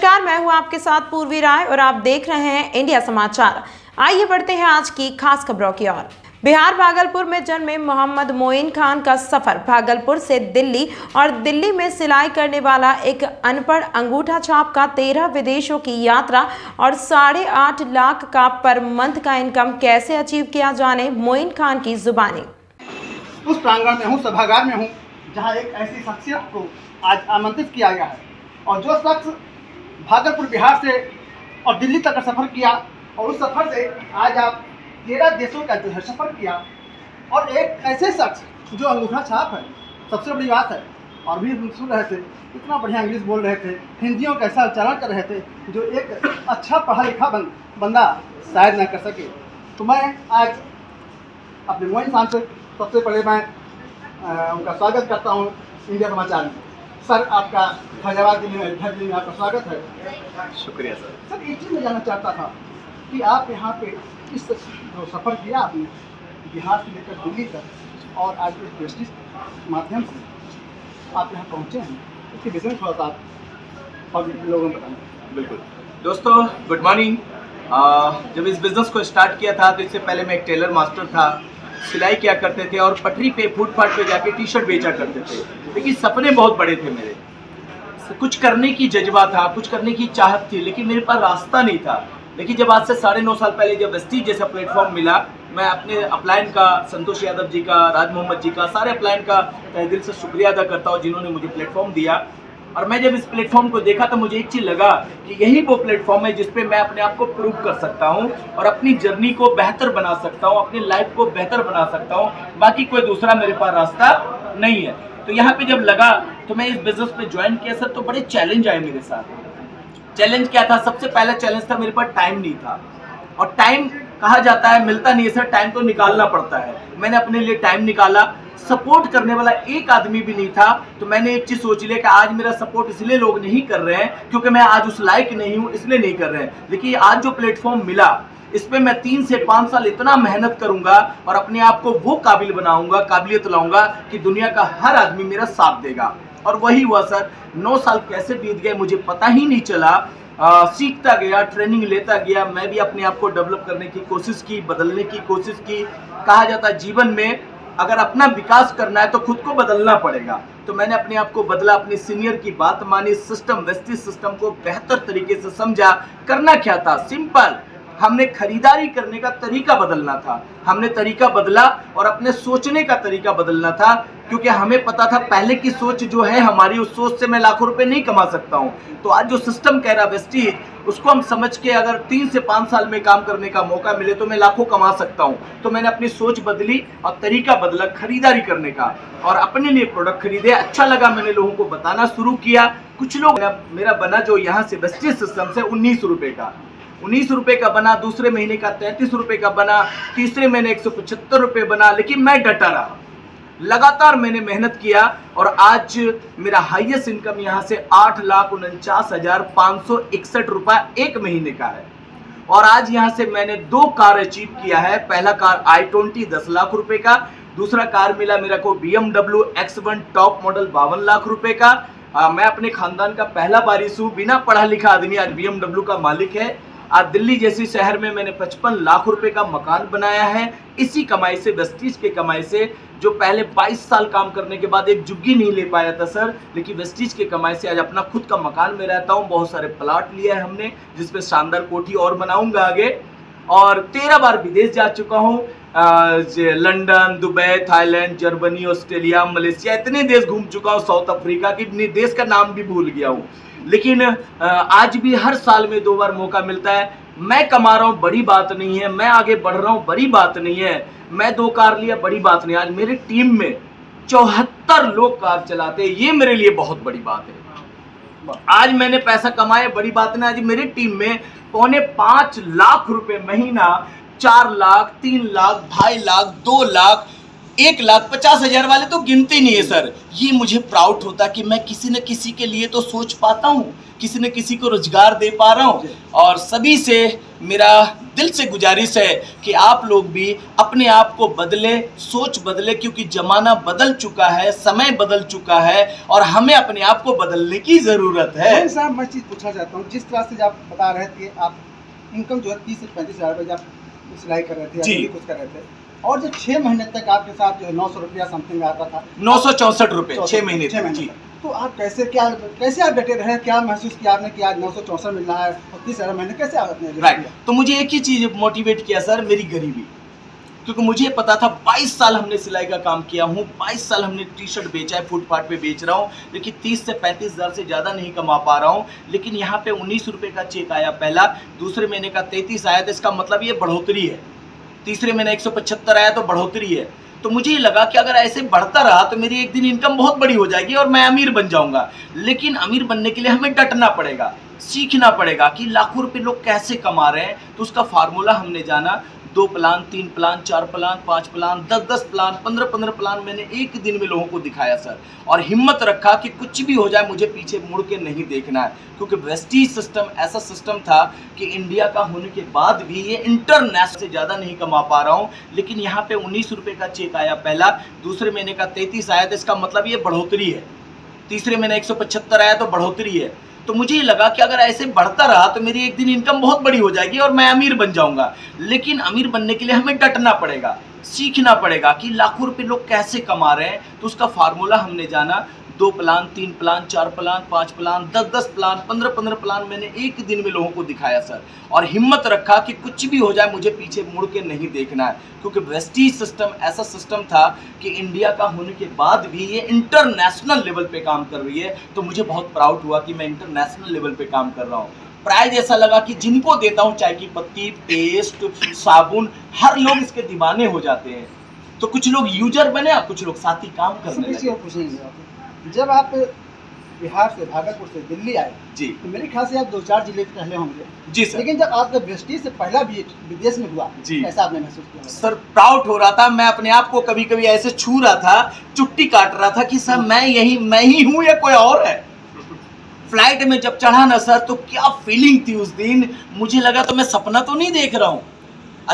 नमस्कार, मैं हूं आपके साथ पूर्वी राय और आप देख रहे हैं इंडिया समाचार। आइए बढ़ते हैं आज की खास खबरों की ओर। बिहार भागलपुर में जन्मे मोहम्मद मोइन खान का सफर भागलपुर से दिल्ली और दिल्ली में सिलाई करने वाला एक अनपढ़ अंगूठा छाप का 13 विदेशों की यात्रा और 8.5 लाख का पर मंथ का इनकम कैसे अचीव किया, जाने मोइन खान की जुबानी। उस प्रांगण में हूँ, सभागार में हूँ, जहाँ एक ऐसी शख्सियत को आज आमंत्रित किया गया है और जो शख्स भागलपुर बिहार से और दिल्ली तक का सफ़र किया और उस सफ़र से आज आप 13 देशों का जो है सफ़र किया और एक ऐसे शख्स जो अंगूठा छाप है, सबसे बड़ी बात है। और भी सुन रहे थे, इतना बढ़िया इंग्लिश बोल रहे थे, हिंदियों का ऐसा उच्चारण कर रहे थे जो एक अच्छा पढ़ा लिखा बंदा शायद ना कर सके। तो मैं आज अपने मोइन खान से सबसे पहले मैं उनका स्वागत करता हूँ इंडिया समाचार में। सर, आपका फैजाबाद जिले में आपका स्वागत है। शुक्रिया सर। सर, एक चीज़ मैं जानना चाहता था कि आप यहाँ पे इस जो सफ़र किया आपने बिहार से लेकर दिल्ली तक और आज इस प्रेस्टिज माध्यम से आप यहाँ पहुँचे हैं, इसके विषय में थोड़ा सा पब्लिक लोगों को बताएं। बिल्कुल दोस्तों, गुड मॉर्निंग। जब इस बिज़नेस को स्टार्ट किया था तो इससे पहले मैं एक टेलर मास्टर था, सिलाई किया करते थे और पटरी पे फुटपाथ पे जाके टी शर्ट बेचा करते थे। लेकिन सपने बहुत बड़े थे मेरे, कुछ करने की जज्बा था, कुछ करने की चाहत थी, लेकिन मेरे पास रास्ता नहीं था। लेकिन जब आज से 9.5 साल पहले जब वेस्टीज जैसा प्लेटफॉर्म मिला, मैं अपने अपलाइन का, संतोष यादव जी का, राज मोहम्मद जी का, सारे अपलाइन का तहे दिल से शुक्रिया अदा करता हूँ जिन्होंने मुझे प्लेटफॉर्म दिया। और मैं जब इस प्लेटफॉर्म को देखा तो मुझे एक चीज़ लगा कि यही वो प्लेटफॉर्म है जिस पे मैं अपने आप को प्रूव कर सकता हूँ और अपनी जर्नी को बेहतर बना सकता हूँ, अपनी लाइफ को बेहतर बना सकता हूँ। बाकी कोई दूसरा मेरे पास रास्ता नहीं है। तो यहाँ पे जब लगा तो मैं इस बिजनेस पे ज्वाइन किया सर, तो बड़े चैलेंज आए मेरे साथ। चैलेंज क्या था? सबसे पहला चैलेंज था मेरे पास टाइम नहीं था। और टाइम कहा जाता है मिलता नहीं है सर, टाइम तो निकालना पड़ता है। मैंने अपने लिए टाइम निकाला। सपोर्ट करने वाला एक आदमी भी नहीं था। तो मैंने एक चीज सोच लिया कि आज मेरा सपोर्ट इसलिए लोग नहीं कर रहे हैं क्योंकि मैं आज उस लायक नहीं हूं, इसलिए नहीं कर रहे हैं। लेकिन आज जो प्लेटफॉर्म मिला, इस पे मैं 3 से 5 साल इतना मेहनत करूंगा और अपने आप को वो काबिल बनाऊंगा, काबिलियत लाऊंगा कि दुनिया का हर आदमी मेरा साथ देगा। और वही हुआ सर। 9 साल कैसे बीत गए मुझे पता ही नहीं चला। सीखता गया, ट्रेनिंग लेता गया, मैं भी अपने आप को डेवलप करने की कोशिश की, बदलने की कोशिश की। कहा जाता है जीवन में अगर अपना विकास करना है तो खुद को बदलना पड़ेगा। तो मैंने अपने आप को बदला, अपने सीनियर की बात मानी, सिस्टम, वेस्टीज सिस्टम को बेहतर तरीके से समझा। करना क्या था? सिंपल, हमने खरीदारी करने का तरीका बदलना था। हमने तरीका बदला और अपने सोचने का तरीका बदलना था, क्योंकि हमें पता था पहले की सोच जो है हमारी, उस सोच से मैं लाखों रुपए नहीं कमा सकता हूं। तो आज जो सिस्टम कह रहा वेस्टीज, उसको हम समझ के अगर 3 से 5 साल में काम करने का मौका मिले तो मैं लाखों कमा सकता हूं। तो मैंने अपनी सोच बदली और तरीका बदला खरीदारी करने का और अपने लिए प्रोडक्ट खरीदे। अच्छा लगा, मैंने लोगों को बताना शुरू किया। कुछ लोग मेरा बना जो यहाँ से वेस्टीज सिस्टम से 19 रुपए का, 19 रुपए का बना, दूसरे महीने का 33 रुपए का बना, तीसरे महीने 175 रुपए बना। लेकिन मैं डटा रहा, लगातार मैंने मेहनत किया और आज मेरा हाईएस्ट इनकम यहाँ से 8,49,561 रुपए एक महीने का है। और आज यहाँ से मैंने 2 कार अचीव किया है। पहला कार i20 10 लाख रुपए का, दूसरा कार मिला मेरा को BMW X1 top model 52 lakh रुपए का। मैं अपने खानदान का पहला वारिस हूँ, बिना पढ़ा लिखा आदमी आज BMW का मालिक है। आज दिल्ली जैसी शहर में मैंने 55 लाख रुपए का मकान बनाया है, इसी कमाई से, वेस्टीज के कमाई से। जो पहले 22 साल काम करने के बाद एक जुग्गी नहीं ले पाया था सर, लेकिन वेस्टीज के कमाई से आज अपना खुद का मकान में रहता हूँ। बहुत सारे प्लाट लिया है हमने, जिसपे शानदार कोठी और बनाऊंगा आगे। और 13 बार विदेश जा चुका हूँ, London, Dubai, Thailand, Germany, Australia, Malaysia, इतने देश घूम चुका हूँ, साउथ अफ्रीका की देश का नाम भी भूल गया हूँ। लेकिन आज भी हर साल में 2 बार मौका मिलता है। मैं कमा रहा हूँ, बड़ी बात नहीं है। मैं आगे बढ़ रहा हूँ, बड़ी बात नहीं है। मैं 2 कार लिया, बड़ी बात नहीं। आज मेरी टीम में 74 लोग कार चलाते हैं, ये मेरे लिए बहुत बड़ी बात है। आज मैंने पैसा कमाया, बड़ी बात नहीं। आज मेरी टीम में 4.25 लाख रुपए महीना, 4 लाख, 3 लाख, 2.5 लाख, 2 लाख, 1,50,000 वाले तो गिनते नहीं है सर। ये मुझे प्राउड होता कि मैं किसी न किसी के लिए तो सोच पाता हूँ, किसी न किसी को रोजगार दे पा रहा हूँ। और सभी से मेरा दिल से गुजारिश है कि आप लोग भी अपने आप को बदले, सोच बदले, क्योंकि जमाना बदल चुका है, समय बदल चुका है और हमें अपने आप को बदलने की जरूरत है। साहब मैं चीज़ पूछना चाहता हूँ, जिस तरह से आप बता रहे थे आप इनकम जो है 30 से 35 हज़ार रुपये आप सिलाई कर रहे थे जी। या कुछ कर रहे थे, और जो 6 महीने तक आपके साथ जो है 900 रुपया समथिंग आता था, 964 रुपये 6 महीने 6 महीने जी। तक। तो आप कैसे आप डटे रहे, क्या महसूस किया आपने कि आज 964 मिल रहा है और 30,000 महीने कैसे आपने राइट, तो मुझे एक ही चीज मोटिवेट किया सर, मेरी गरीबी, क्योंकि मुझे पता था 22 साल हमने सिलाई का काम किया हूँ, 22 साल हमने टी शर्ट बेचा है, फुटपाथ पे बेच रहा हूँ, लेकिन 30 से 35 हज़ार से ज़्यादा नहीं कमा पा रहा हूँ। लेकिन यहाँ पे 19 रुपये का चेक आया पहला, दूसरे महीने का 33 आया, तो इसका मतलब ये बढ़ोतरी है। तीसरे महीने 175 आया तो बढ़ोतरी है। तो मुझे ये लगा कि अगर ऐसे बढ़ता रहा तो मेरी एक दिन इनकम बहुत बड़ी हो जाएगी और मैं अमीर बन जाऊंगा। लेकिन अमीर बनने के लिए हमें डटना पड़ेगा, सीखना पड़ेगा कि लाखों रुपए लोग कैसे कमा रहे हैं। तो उसका फार्मूला हमने जाना, 2 plan, 3 plan, 4 plan, 5 plan, 10 plan, 15 plan मैंने एक दिन में लोगों को दिखाया सर, और हिम्मत रखा कि कुछ भी हो जाए मुझे पीछे मुड़ के नहीं देखना है। क्योंकि वेस्टीज सिस्टम ऐसा सिस्टम था कि इंडिया का होने के बाद भी ये इंटरनेशनल से ज़्यादा नहीं कमा पा रहा हूँ। लेकिन यहाँ पे 19 रुपये का चेक आया पहला, दूसरे महीने का 33 आया, तो इसका मतलब ये बढ़ोतरी है। तीसरे महीने 175 आया तो बढ़ोतरी है। तो मुझे ये लगा कि अगर ऐसे बढ़ता रहा तो मेरी एक दिन इनकम बहुत बड़ी हो जाएगी और मैं अमीर बन जाऊंगा। लेकिन अमीर बनने के लिए हमें डटना पड़ेगा, सीखना पड़ेगा कि लाखों रुपए लोग कैसे कमा रहे हैं। तो उसका फार्मूला हमने जाना, 2 plan, 3 plan, 4 plan, 5 plan, 10 plan, 15 plan मैंने एक दिन में लोगों को दिखाया सर, और हिम्मत रखा कि कुछ भी हो जाए मुझे पीछे मुड़ के नहीं देखना है। क्योंकि वेस्टीज सिस्टम ऐसा सिस्टम था कि इंडिया का होने के बाद भी ये इंटरनेशनल लेवल पे काम कर रही है। तो मुझे बहुत प्राउड हुआ कि मैं इंटरनेशनल लेवल पे काम कर रहा हूँ। प्राइज ऐसा लगा कि जिनको देता हूँ, चाय की पत्ती, पेस्ट, साबुन, हर लोग इसके दीवाने हो जाते हैं। तो कुछ लोग यूजर बने और कुछ लोग साथी काम करने लगे। जब आप बिहार से, भागलपुर से दिल्ली आए जी, तो मेरे ख्याल से आप 2-4 जिले के पहले होंगे जी सर। लेकिन जब आपका वेस्टीज से पहला भी विदेश में हुआ जी, ऐसा आपने महसूस किया? सर प्राउड हो रहा था, मैं अपने आप को कभी कभी ऐसे छू रहा था, चुट्टी काट रहा था कि सर मैं ही हूँ या कोई और है। फ्लाइट में जब चढ़ा ना सर, तो क्या फीलिंग थी उस दिन, मुझे लगा तो मैं सपना तो नहीं देख रहा हूँ।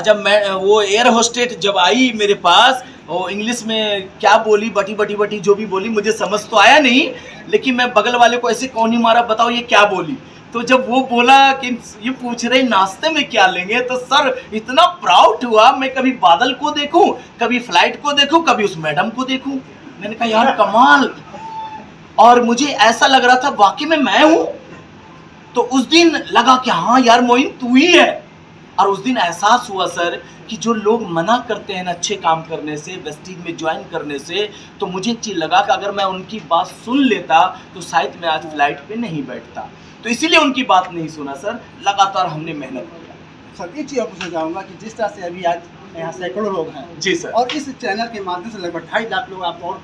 जब मैं वो एयर होस्टेट जब आई मेरे पास, वो इंग्लिश में क्या बोली, बटी जो भी बोली, मुझे समझ तो आया नहीं, लेकिन मैं बगल वाले को ऐसे कौन ही मारा, बताओ ये क्या बोली। तो जब वो बोला कि ये पूछ रहे नाश्ते में क्या लेंगे, तो सर इतना प्राउड हुआ। मैं कभी बादल को देखूं, कभी फ्लाइट को देखूं, कभी उस मैडम को देखूं। मैंने कहा यार कमाल, और मुझे ऐसा लग रहा था वाकई में मैं हूं। तो उस दिन लगा कि हाँ यार मोइन तू ही है। और उस दिन एहसास हुआ सर कि जो लोग मना करते हैं ना अच्छे काम करने से, वेस्टीज में ज्वाइन करने से, तो मुझे एक चीज़ लगा कि अगर मैं उनकी बात सुन लेता तो शायद मैं आज फ्लाइट पे नहीं बैठता। तो इसीलिए उनकी बात नहीं सुना सर, लगातार हमने मेहनत किया। सर एक चीज़ और पूछना चाहूँगा कि जिस तरह से अभी आज यहाँ सैकड़ों लोग हैं जी सर, और इस चैनल के माध्यम से लगभग 2.5 लाख लोग आप और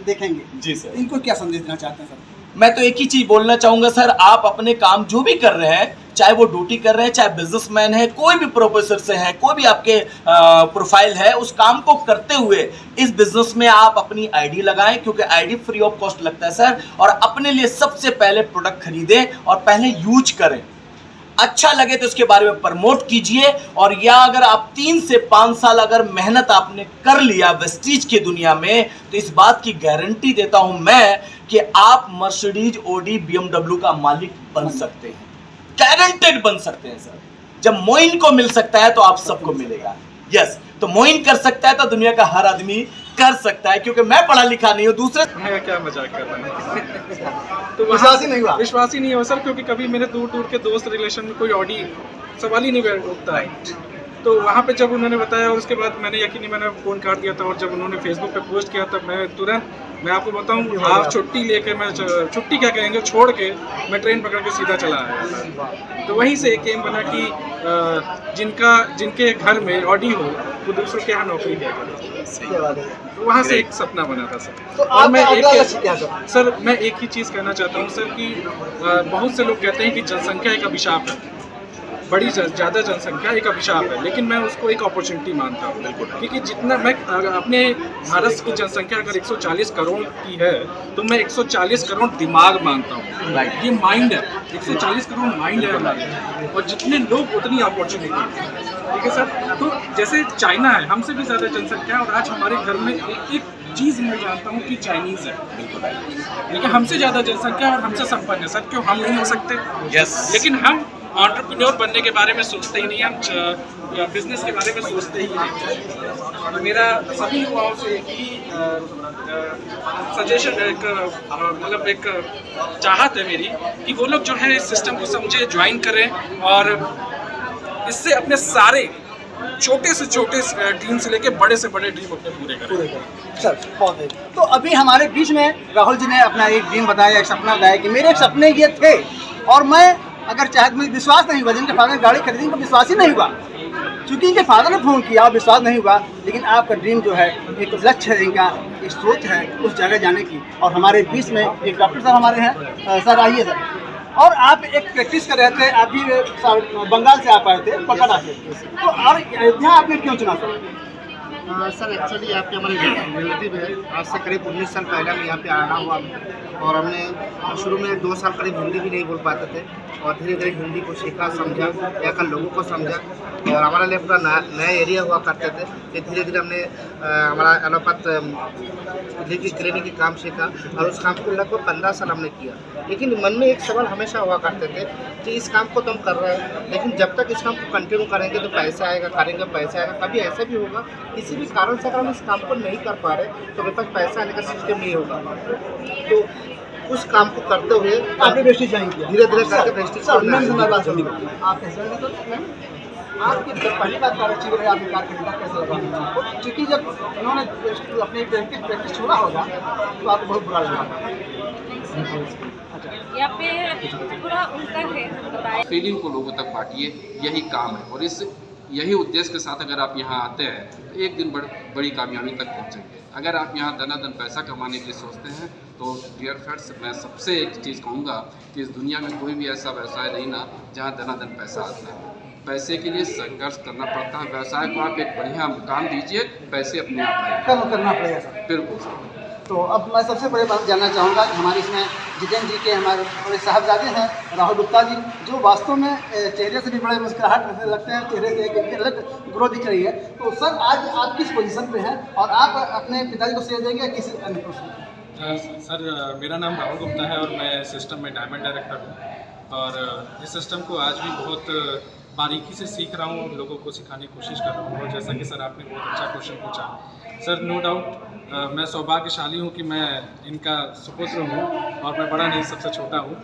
देखेंगे जी सर, इनको क्या संदेश देना चाहते हैं सर? मैं तो एक ही चीज बोलना चाहूंगा सर, आप अपने काम जो भी कर रहे हैं, चाहे वो ड्यूटी कर रहे हैं, चाहे बिजनेसमैन है, कोई भी प्रोफेसर से हैं, कोई भी आपके प्रोफाइल है, उस काम को करते हुए इस बिजनेस में आप अपनी आईडी लगाएं, क्योंकि आईडी फ्री ऑफ कॉस्ट लगता है सर। और अपने लिए सबसे पहले प्रोडक्ट खरीदें और पहले यूज करें, अच्छा लगे तो उसके बारे में प्रमोट कीजिए। और या अगर आप 3 से 5 साल अगर मेहनत आपने कर लिया वेस्टीज की दुनिया में, तो इस बात की गारंटी देता हूं मैं कि आप मर्सिडीज, ऑडी, BMW का मालिक बन सकते हैं, गारंटेड बन सकते हैं सर। जब मोइन को मिल सकता है तो आप सबको मिलेगा। यस, तो मोइन कर सकता है तो दुनिया का हर आदमी कर सकता है, क्योंकि मैं पढ़ा लिखा नहीं हूँ। दूसरे क्या मजाक कर रहे हैं तो विश्वास ही नहीं हुआ? विश्वास ही नहीं हुआ सर, क्योंकि कभी मेरे दूर के दोस्त रिलेशन में कोई ऑडी सवाल ही नहीं उठता है। तो वहाँ पे जब उन्होंने बताया और उसके बाद मैंने यकीन नहीं, मैंने फ़ोन काट दिया था। और जब उन्होंने फेसबुक पे पोस्ट किया तब मैं तुरंत, मैं आपको बताऊँ, हाफ छुट्टी लेके, मैं छुट्टी क्या कहेंगे, छोड़ के मैं ट्रेन पकड़ के सीधा चला आया था। तो वहीं से एक एम बना कि जिनके घर में ऑडी हो वो दूसरों के यहाँ नौकरी किया करें। तो वहाँ से एक सपना बना था सर। तो और मैं सर मैं एक ही चीज़ कहना चाहता हूँ सर कि बहुत से लोग कहते हैं कि जनसंख्या एक अभिशाप है। बड़ी ज़्यादा जनसंख्या एक अभिशाप है, लेकिन मैं उसको एक अपॉर्चुनिटी मानता हूँ। बिल्कुल, क्योंकि जितना मैं अपने भारत की जनसंख्या अगर 140 करोड़ की है तो मैं 140 करोड़ दिमाग मानता हूँ। ये माइंड है, 140 करोड़ माइंड है हमारे, और जितने लोग उतनी अपॉर्चुनिटी। ठीक है सर। तो जैसे चाइना है, हमसे भी ज़्यादा जनसंख्या है, और आज हमारे घर में एक चीज़ मैं जानता हूँ कि चाइनीज़ है, लेकिन हमसे ज़्यादा जनसंख्या और हमसे संपन्न है। सर क्यों हम नहीं हो सकते? लेकिन हम एंटरप्रेन्योर बनने के बारे में सोचते ही नहीं, हम बिजनेस के बारे में सोचते ही नहीं। मेरा सभी युवाओं से एक ही सजेशन है, मतलब एक चाहत है मेरी कि वो लोग जो है इस सिस्टम को समझे, ज्वाइन करें, और इससे अपने सारे छोटे से छोटे ड्रीम से लेके बड़े से बड़े ड्रीम अपने पूरे करें। सर बहुत है। तो अभी हमारे बीच में राहुल जी ने अपना एक ड्रीम बताया, एक सपना बताया कि मेरे एक सपने ये थे, और मैं अगर चाहे, मुझे विश्वास नहीं हुआ, जिनके फादर ने गाड़ी खरीदी उनको विश्वास ही नहीं हुआ, क्योंकि इनके फादर ने फ़ोन किया, विश्वास नहीं हुआ। लेकिन आपका ड्रीम जो है, एक लक्ष्य है इनका, एक सोच है उस जगह जाने की। और हमारे बीच में एक डॉक्टर साहब हमारे हैं। सर आइए सर। और आप एक प्रैक्टिस कर रहे थे, आप भी बंगाल से आप आए थे, कोलकाता से, तो और अयोध्या आपने क्यों चुना सर? सर एक्चुअली यहाँ पे हमारे रिलेटिव है। आज से करीब 19 साल पहले मैं यहाँ पे आना हुआ, और हमने शुरू में 2 साल करीब हिंदी भी नहीं बोल पाते थे, और धीरे धीरे हिंदी को सीखा, समझा, यहाँ का लोगों को समझा, और हमारे लिए पूरा नया एरिया हुआ करते थे। फिर धीरे धीरे हमने हमारा एलोपैथ क्लिनिक की काम सीखा, और उस काम को लगभग 15 साल हमने किया। लेकिन मन में एक सवाल हमेशा हुआ करते थे कि इस काम को तो हम कर रहे हैं, लेकिन जब तक इस काम को कंटिन्यू करेंगे तो पैसा आएगा, करेंगे पैसा आएगा। कभी ऐसा भी होगा किसी भी कारण से अगर हम इस काम को नहीं कर पा रहे तो मेरे पास पैसा आने का सिस्टम नहीं होगा। तो उस काम को करते हुए आपने वेस्टेज ज्वाइन किया, धीरे धीरे करके वेस्टेज आपकी जब पहली बार कार अच्छी रही, आपकी कार खरीदा, कैसा लगा आपको? क्योंकि जब उन्होंने अपनी प्रैक्टिस छोड़ा होगा तो आपको बहुत बुरा लगा। यहाँ पे पूरा उल्टा है। फीलिंग को लोगों तक बांटिए, यही काम है, और यही उद्देश्य के साथ अगर आप यहाँ आते हैं तो एक दिन बड़ी कामयाबी तक पहुँचेंगे। अगर आप यहाँ धनाधन पैसा कमाने के लिए सोचते हैं तो डियर फ्रेंड्स, मैं सबसे एक चीज़ कहूँगा कि इस दुनिया में कोई भी ऐसा व्यवसाय नहीं ना जहाँ धनाधन पैसा आता है। पैसे के लिए संघर्ष करना पड़ता है। व्यवसाय को आप एक बढ़िया काम दीजिए, पैसे अपने आप आएंगे। कर्म करना पड़ेगा सर। बिल्कुल सर। तो अब मैं सबसे बड़ी बात जानना चाहूँगा कि हमारे इसमें जितेंद्र जी के हमारे बड़े साहबजादे हैं राहुल गुप्ता जी, जो वास्तव में चेहरे से भी बड़े मुस्कुराहट लगते हैं, चेहरे से एक अलग ग्रोथ दिख रही है। तो सर आज आप किस पोजीशन पे हैं, और आप अपने पिताजी को श्रेय देंगे किसी अन्य को? सर मेरा नाम राहुल गुप्ता है, और मैं सिस्टम में डायमंड डायरेक्टर हूँ, और इस सिस्टम को आज भी बहुत बारीकी से सीख रहा हूँ, लोगों को सिखाने की कोशिश कर रहा हूँ। और जैसा कि सर आपने बहुत अच्छा क्वेश्चन पूछा सर, नो डाउट मैं सौभाग्यशाली हूँ कि मैं इनका सुपुत्र हूँ, और मैं बड़ा नहीं, सबसे छोटा हूँ,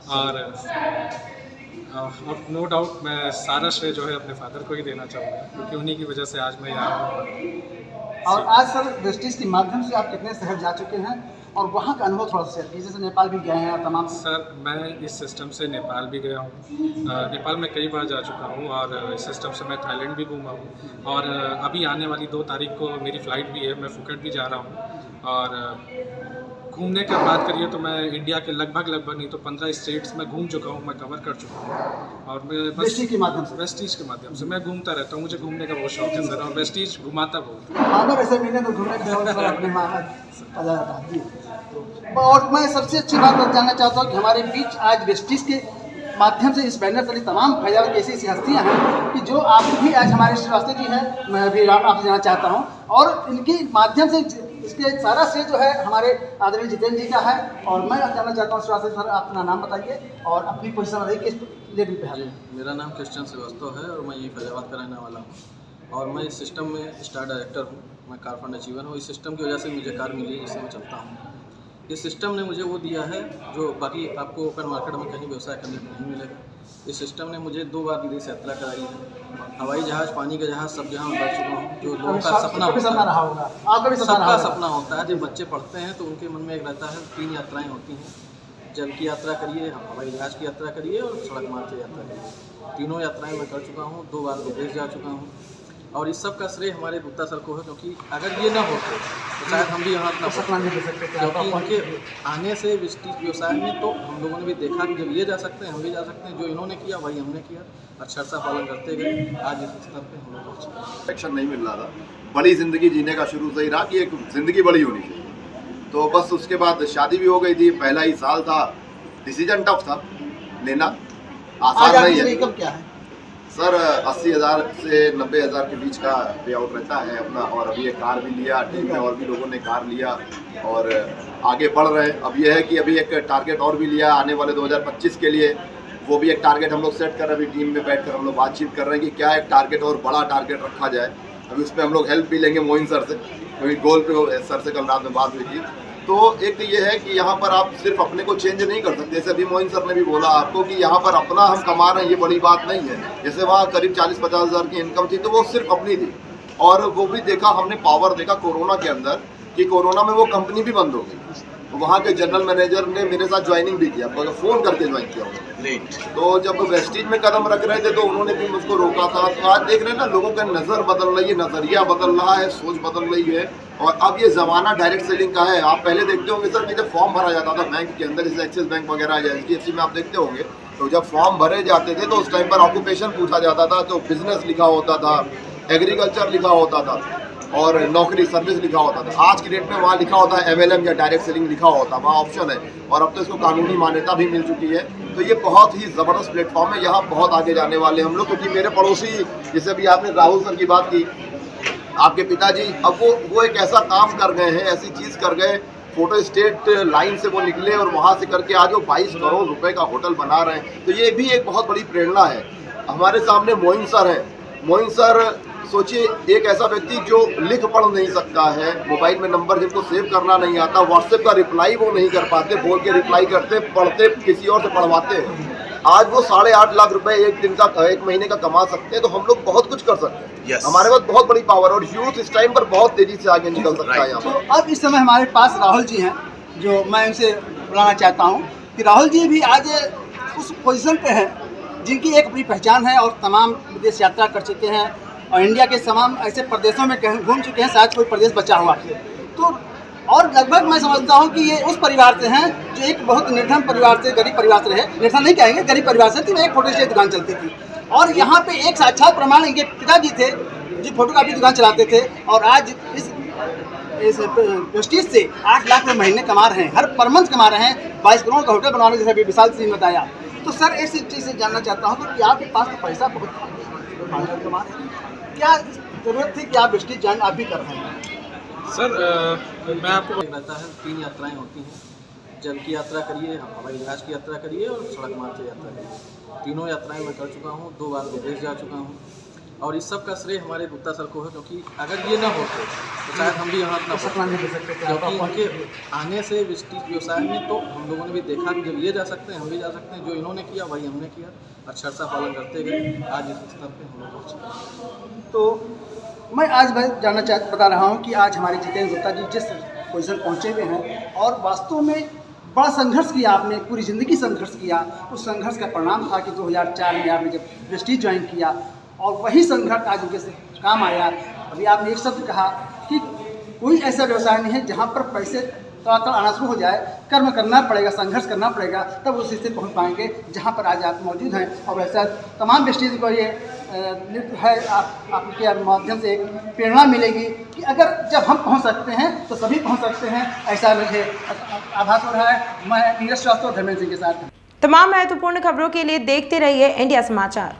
और नो डाउट मैं सारा श्रेय जो है अपने फादर को ही देना चाहूँगा, क्योंकि उन्हीं की वजह से आज मैं यहाँ हूँ। और आज सर वेस्टेज के माध्यम से आप कितने शहर जा चुके हैं, और वहाँ का अनुभव थोड़ा सा शेयर कीजिए। जैसे नेपाल भी गए हैं तमाम। सर मैं इस सिस्टम से नेपाल भी गया हूँ, नेपाल में कई बार जा चुका हूँ, और इस सिस्टम से मैं थाईलैंड भी घूमा हूँ, और अभी आने वाली 2 तारीख को मेरी फ़्लाइट भी है, मैं फुकेट भी जा रहा हूँ। और घूमने की बात करिए तो मैं इंडिया के लगभग नहीं तो 15 स्टेट्स में घूम चुका हूँ, मैं कवर कर चुका हूँ, और मैं बस वेस्टीज के माध्यम से मैं घूमता रहता हूँ। मुझे घूमने का बहुत शौक है सर, और वेस्टीज घुमाता बहुत। ऐसे मिले तो घूमने और मैं सबसे अच्छी बात जानना चाहता हूँ कि हमारे बीच आज वेस्टीज के माध्यम से इस बैनर तले तमाम फैजावत की ऐसी हस्तियाँ हैं कि जो आप भी आज हमारे श्रीवास्तव जी हैं, मैं अभी राम आपसे जानना चाहता हूँ, और इनके माध्यम से इसके सारा श्रेय जो है हमारे आदरणीय जितेंद्र जी का है। और मैं जानना चाहता हूँ श्रीवास्तव सर, अपना नाम बताइए और अपनी पोजीशन बताइए, किस लेवल पे हाल है? मेरा नाम क्रिश्चियन श्रीवास्तव है, और मैं ये फैजाबाद का रहने वाला हूँ, और मैं इस सिस्टम में स्टार डायरेक्टर हूँ। मैं कार फंड अचीवर हूँ। इस सिस्टम की वजह से मुझे कार मिली है जिससे मैं चलता हूँ। इस सिस्टम ने मुझे वो दिया है जो बाकी आपको ओपन मार्केट में कहीं व्यवसाय करने को नहीं मिलेगा। इस सिस्टम ने मुझे 2 बार विदेश यात्रा कराई है। हवाई जहाज़, पानी का जहाज़, सब जहाँ मैं बैठ चुका हूँ। जो लोगों का सपना होता है, सबका सपना होता है। जब बच्चे पढ़ते हैं तो उनके मन में एक रहता है 3 यात्राएँ होती हैं, जल की यात्रा करिए, हवाई जहाज़ की यात्रा करिए और सड़क मार्ग की यात्रा करिए। तीनों यात्राएँ मैं कर चुका हूँ। 2 बार विदेश जा चुका हूँ। और इस सब का श्रेय हमारे गुप्ता सर को है, क्योंकि अगर ये ना होते तो शायद हम भी यहाँ इतना क्योंकि इनके आने से वेस्टीज व्यवसाय में तो हम लोगों ने भी देखा कि जब ये जा सकते हैं हम भी जा सकते हैं। जो इन्होंने किया वही हमने किया, अक्षरशः पालन करते गए, आज इस स्तर पे हम लोग पहुँचे। एक्शन नहीं मिल रहा था, बड़ी ज़िंदगी जीने का शुरू से ही रहा कि एक ज़िंदगी बड़ी होनी चाहिए। तो बस उसके बाद शादी भी हो गई थी, पहला ही साल था, डिसीजन टफ था लेना, आसान नहीं है। इनकम क्या है सर 80,000 से 90,000 के बीच का पे आउट रहता है अपना। और अभी एक कार भी लिया, टीम में और भी लोगों ने कार लिया और आगे बढ़ रहे हैं। अब यह है कि अभी एक टारगेट और भी लिया आने वाले 2025 के लिए, वो भी एक टारगेट हम लोग सेट कर रहे हैं। अभी टीम में बैठकर हम लोग बातचीत कर रहे हैं कि क्या एक टारगेट और बड़ा टारगेट रखा जाए। अभी उसमें हम लोग हेल्प भी लेंगे मोइन सर से, क्योंकि गोल पे सर से कल रात में बात हुई थी। तो एक तो ये है कि यहाँ पर आप सिर्फ अपने को चेंज नहीं कर सकते, जैसे अभी मोइन सर ने भी बोला आपको कि यहाँ पर अपना हम कमा रहे हैं, ये बड़ी बात नहीं है। जैसे वहाँ करीब 40-50 हज़ार की इनकम थी तो वो सिर्फ अपनी थी, और वो भी देखा हमने पावर देखा कोरोना के अंदर कि कोरोना में वो कंपनी भी बंद हो गई। तो वहाँ के जनरल मैनेजर ने मेरे साथ ज्वाइनिंग भी किया, फ़ोन करके ज्वाइन किया उन्होंने। तो जब वेस्टीज में कदम रख रहे थे तो उन्होंने भी मुझको रोका था। तो आज देख रहे हैं ना, लोगों का नज़र बदल रही है, नज़रिया बदल रहा है, सोच बदल रही है। और अब ये ज़माना डायरेक्ट सेलिंग का है। आप पहले देखते होंगे सर कि जब फॉर्म भरा जाता था बैंक के अंदर, जैसे एक्सिस बैंक वगैरह या HDFC में आप देखते होंगे, तो जब फॉर्म भरे जाते थे तो उस टाइम पर ऑक्यूपेशन पूछा जाता था, तो बिजनेस लिखा होता था, एग्रीकल्चर लिखा होता था और नौकरी सर्विस लिखा होता था। आज की डेट में वहाँ लिखा होता है MLM या डायरेक्ट सेलिंग लिखा होता है, वहाँ ऑप्शन है। और अब तो इसको कानूनी मान्यता भी मिल चुकी है। तो ये बहुत ही ज़बरदस्त प्लेटफॉर्म है, यहाँ बहुत आगे जाने वाले हम लोग। क्योंकि मेरे पड़ोसी, जैसे भी आपने राहुल सर की बात की, आपके पिताजी, अब वो एक ऐसा काम कर गए हैं, ऐसी चीज़ कर गए, फोटो स्टेट लाइन से वो निकले और वहाँ से करके आज वो 22 करोड़ रुपए का होटल बना रहे हैं। तो ये भी एक बहुत बड़ी प्रेरणा है। हमारे सामने मोइन सर हैं। मोइन सर सोचिए, एक ऐसा व्यक्ति जो लिख पढ़ नहीं सकता है, मोबाइल में नंबर जिनको सेव करना नहीं आता, व्हाट्सएप का रिप्लाई वो नहीं कर पाते, बोल के रिप्लाई करते, पढ़ते किसी और से पढ़वाते हैं। आज वो 8.5 लाख रुपए एक दिन का, एक महीने का कमा सकते हैं। तो हम लोग बहुत कुछ कर सकते हैं। हमारे पास बहुत बड़ी पावर, और यूथ इस टाइम पर बहुत तेजी से आगे निकल सकता है यहाँ पर। तो अब इस समय हमारे पास राहुल जी हैं, जो मैं इनसे बुलाना चाहता हूँ कि राहुल जी भी आज उस पोजीशन पे हैं जिनकी एक अपनी पहचान है और तमाम विदेश यात्रा कर चुके हैं और इंडिया के तमाम ऐसे प्रदेशों में घूम चुके हैं, शायद कोई प्रदेश बचा हुआ है। तो और लगभग मैं समझता हूँ कि ये उस परिवार से हैं जो एक बहुत निर्धन परिवार से, गरीब परिवार से रहे, निर्धन नहीं कहेंगे, गरीब परिवार से थी। वह एक फोटो स्टेट दुकान चलती थी और यहाँ पे एक साक्षात प्रमाण इनके पिताजी थे जो फोटोकॉपी दुकान चलाते थे और आज इस वेस्टीज से 8 लाख रुपये महीने कमा रहे हैं, हर पर मंथ कमा रहे हैं। 22 करोड़ का होटल बनवाने जैसे विशाल सिंह ने बताया। तो सर ऐसी चीज़ से जानना चाहता हूँ कि आपके पास तो पैसा बहुत कमा रहे हैं, क्या जरूरत थी कि आप वेस्टीज ज्वाइन आप भी कर रहे हैं? सर मैं आपको रहता है 3 यात्राएं होती हैं, जल की यात्रा करिए, हवाई जहाज की यात्रा करिए और सड़क मार्ग की यात्रा करिए। तीनों यात्राएं मैं कर चुका हूँ, 2 बार विदेश जा चुका हूँ, और इस सब का श्रेय हमारे गुप्ता सर को है। क्योंकि अगर ये ना होते तो शायद हम भी यहाँ इतना क्योंकि इनके आने से वेस्टीज व्यवसाय में तो हम लोगों ने भी देखा कि जब ये जा सकते हैं हम भी जा सकते हैं। जो इन्होंने किया वही हमने किया, अक्षरशः पालन करते गए, आज इस स्तर पे हम लोग पहुँचे। तो मैं आज बता रहा हूँ कि आज हमारे जितेंद्र गुप्ता जी जिस पोजीशन पहुँचे हुए हैं और वास्तव में बड़ा संघर्ष किया, आपने पूरी ज़िंदगी संघर्ष किया। उस संघर्ष का परिणाम था कि 2004 में आपने जब वेस्टीज ज्वाइन किया और वही संघर्ष आज उनके से काम आया। अभी आपने एक शब्द कहा कि कोई ऐसा व्यवसाय नहीं है जहाँ पर पैसे तड़ातड़ आना शुरू हो जाए, कर्म करना पड़ेगा, संघर्ष करना पड़ेगा, तब उस स्थिति पहुँच पाएंगे जहाँ पर आज आप मौजूद हैं। और ऐसा तमाम वेस्टीज को ये है, आपके माध्यम से एक प्रेरणा मिलेगी कि अगर जब हम पहुँच सकते हैं तो सभी पहुँच सकते हैं, ऐसा मुझे आभास हो रहा है। मैं नीरज श्रीवास्तव धर्मेंद्र सिंह के साथ। तमाम महत्वपूर्ण खबरों के लिए देखते रहिए इंडिया समाचार।